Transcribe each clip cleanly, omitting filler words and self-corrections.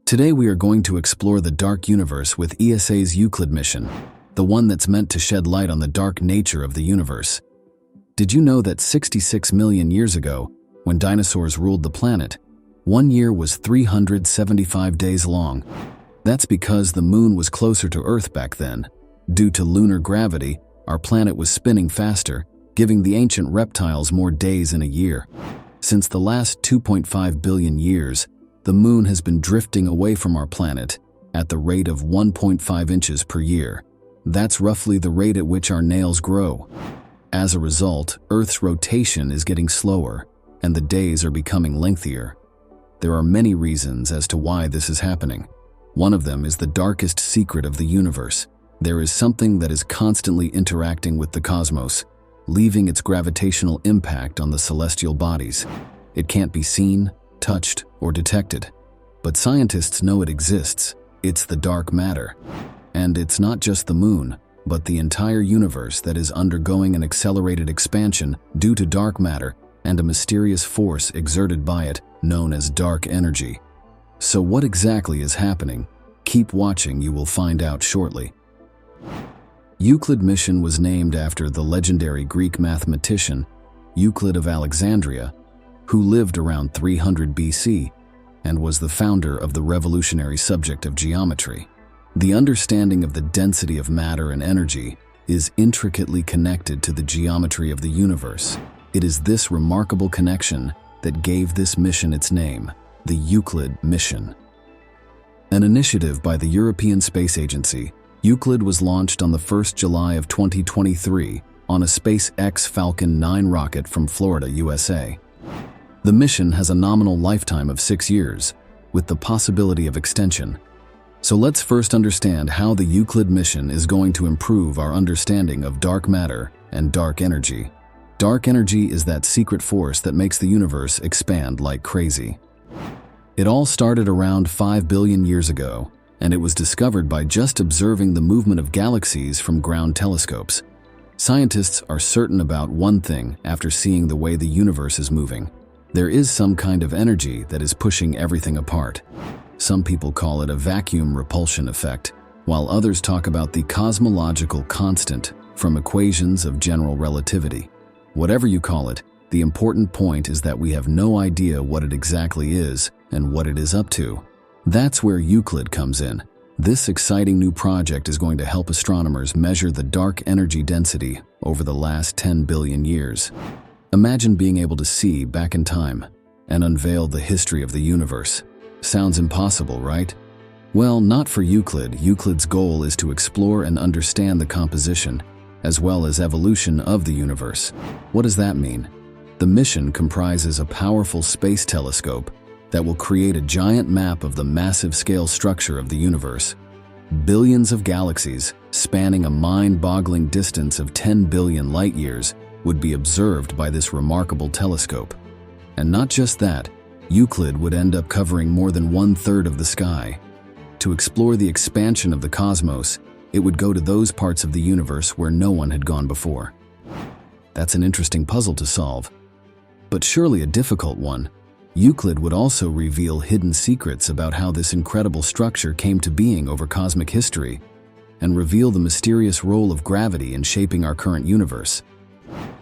Today we are going to explore the dark universe with ESA's Euclid Mission, the one that's meant to shed light on the dark nature of the universe. Did you know that 66 million years ago, when dinosaurs ruled the planet, 1 year was 375 days long? That's because the moon was closer to Earth back then. Due to lunar gravity, our planet was spinning faster, giving the ancient reptiles more days in a year. Since the last 2.5 billion years, the moon has been drifting away from our planet at the rate of 1.5 inches per year. That's roughly the rate at which our nails grow. As a result, Earth's rotation is getting slower, and the days are becoming lengthier. There are many reasons as to why this is happening. One of them is the darkest secret of the universe. There is something that is constantly interacting with the cosmos, leaving its gravitational impact on the celestial bodies. It can't be seen, touched, or detected. But scientists know it exists. It's the dark matter. And it's not just the moon, but the entire universe that is undergoing an accelerated expansion due to dark matter and a mysterious force exerted by it, known as dark energy. So what exactly is happening? Keep watching, you will find out shortly. Euclid Mission was named after the legendary Greek mathematician Euclid of Alexandria, who lived around 300 BC and was the founder of the revolutionary subject of geometry. The understanding of the density of matter and energy is intricately connected to the geometry of the universe. It is this remarkable connection that gave this mission its name, the Euclid Mission. An initiative by the European Space Agency, Euclid was launched on the 1st July of 2023 on a SpaceX Falcon 9 rocket from Florida, USA. The mission has a nominal lifetime of 6 years, with the possibility of extension. So let's first understand how the Euclid Mission is going to improve our understanding of dark matter and dark energy. Dark energy is that secret force that makes the universe expand like crazy. It all started around 5 billion years ago, and it was discovered by just observing the movement of galaxies from ground telescopes. Scientists are certain about one thing after seeing the way the universe is moving. There is some kind of energy that is pushing everything apart. Some people call it a vacuum repulsion effect, while others talk about the cosmological constant from equations of general relativity. Whatever you call it, the important point is that we have no idea what it exactly is and what it is up to. That's where Euclid comes in. This exciting new project is going to help astronomers measure the dark energy density over the last 10 billion years. Imagine being able to see back in time and unveil the history of the universe. Sounds impossible, right? Well, not for Euclid. Euclid's goal is to explore and understand the composition, as well as evolution of the universe. What does that mean? The mission comprises a powerful space telescope that will create a giant map of the massive scale structure of the universe. Billions of galaxies, spanning a mind-boggling distance of 10 billion light-years, would be observed by this remarkable telescope. And not just that, Euclid would end up covering more than 1/3 of the sky. To explore the expansion of the cosmos, it would go to those parts of the universe where no one had gone before. That's an interesting puzzle to solve, but surely a difficult one. Euclid would also reveal hidden secrets about how this incredible structure came to being over cosmic history, and reveal the mysterious role of gravity in shaping our current universe.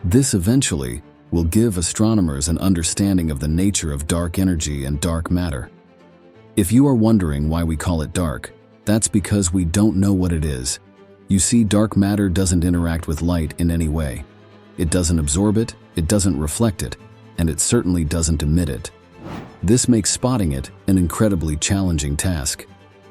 This eventually will give astronomers an understanding of the nature of dark energy and dark matter. If you are wondering why we call it dark, that's because we don't know what it is. You see, dark matter doesn't interact with light in any way. It doesn't absorb it, it doesn't reflect it, and it certainly doesn't emit it. This makes spotting it an incredibly challenging task.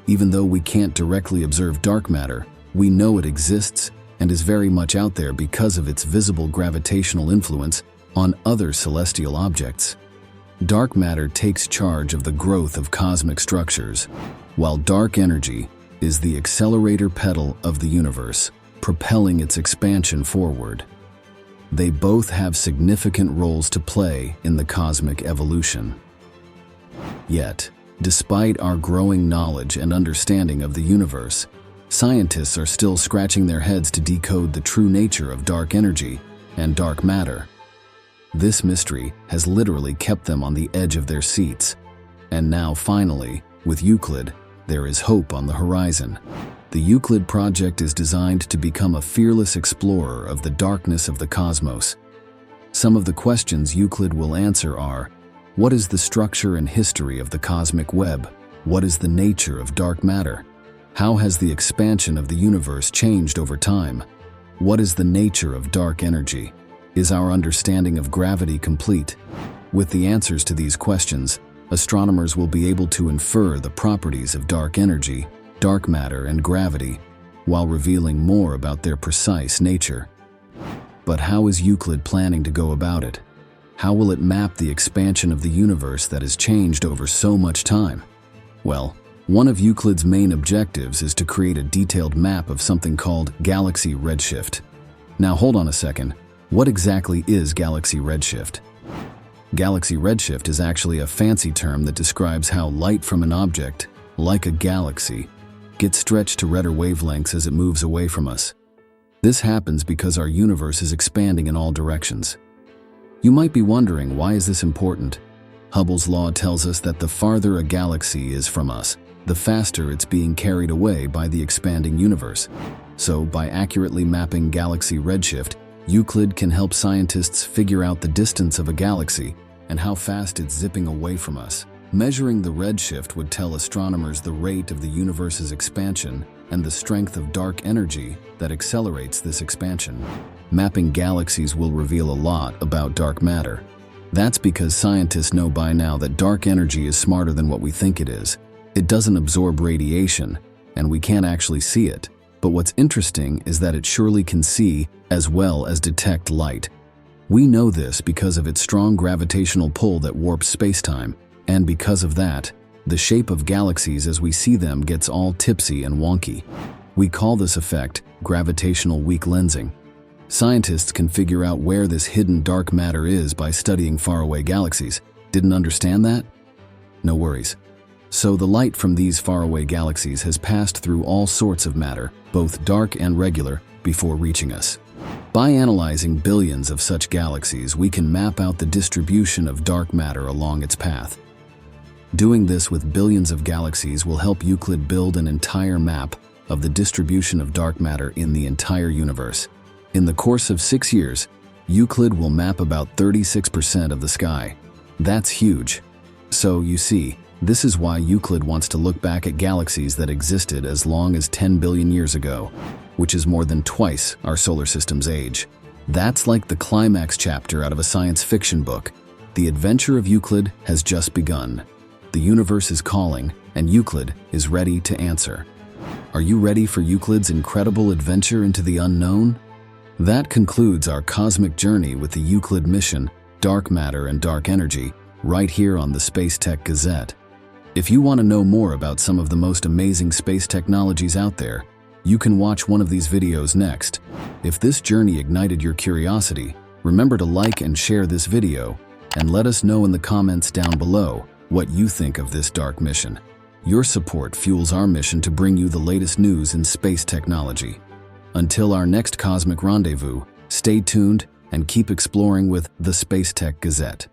Even though we can't directly observe dark matter, we know it exists and is very much out there because of its visible gravitational influence on other celestial objects. Dark matter takes charge of the growth of cosmic structures, while dark energy is the accelerator pedal of the universe, propelling its expansion forward. They both have significant roles to play in the cosmic evolution. Yet, despite our growing knowledge and understanding of the universe, scientists are still scratching their heads to decode the true nature of dark energy and dark matter. This mystery has literally kept them on the edge of their seats, and now finally, With Euclid, there is hope on the horizon. The Euclid project is designed to become a fearless explorer of the darkness of the cosmos. Some of the questions Euclid will answer are: what is the structure and history of the cosmic web? What is the nature of dark matter? How has the expansion of the universe changed over time? What is the nature of dark energy? Is our understanding of gravity complete? With the answers to these questions, astronomers will be able to infer the properties of dark energy, dark matter, and gravity, while revealing more about their precise nature. But how is Euclid planning to go about it? How will it map the expansion of the universe that has changed over so much time? Well, one of Euclid's main objectives is to create a detailed map of something called galaxy redshift. Now hold on a second, what exactly is galaxy redshift? Galaxy redshift is actually a fancy term that describes how light from an object, like a galaxy, gets stretched to redder wavelengths as it moves away from us. This happens because our universe is expanding in all directions. You might be wondering, why is this important? Hubble's law tells us that the farther a galaxy is from us, the faster it's being carried away by the expanding universe. So, by accurately mapping galaxy redshift, Euclid can help scientists figure out the distance of a galaxy and how fast it's zipping away from us. Measuring the redshift would tell astronomers the rate of the universe's expansion and the strength of dark energy that accelerates this expansion. Mapping galaxies will reveal a lot about dark matter. That's because scientists know by now that dark energy is smarter than what we think it is. It doesn't absorb radiation, and we can't actually see it. But what's interesting is that it surely can see as well as detect light. We know this because of its strong gravitational pull that warps space-time, and because of that, the shape of galaxies as we see them gets all tipsy and wonky. We call this effect gravitational weak lensing. Scientists can figure out where this hidden dark matter is by studying faraway galaxies. Didn't understand that? No worries. So the light from these faraway galaxies has passed through all sorts of matter, both dark and regular, before reaching us. By analyzing billions of such galaxies, we can map out the distribution of dark matter along its path. Doing this with billions of galaxies will help Euclid build an entire map of the distribution of dark matter in the entire universe. In the course of 6 years, Euclid will map about 36% of the sky. That's huge. So, you see, this is why Euclid wants to look back at galaxies that existed as long as 10 billion years ago, which is more than twice our solar system's age. That's like the climax chapter out of a science fiction book. The adventure of Euclid has just begun. The universe is calling, and Euclid is ready to answer. Are you ready for Euclid's incredible adventure into the unknown? That concludes our cosmic journey with the Euclid Mission, Dark Matter and Dark Energy, right here on the Space Tech Gazette. If you want to know more about some of the most amazing space technologies out there, you can watch one of these videos next. If this journey ignited your curiosity, remember to like and share this video, and let us know in the comments down below what you think of this dark mission. Your support fuels our mission to bring you the latest news in space technology. Until our next cosmic rendezvous, stay tuned and keep exploring with the Space Tech Gazette.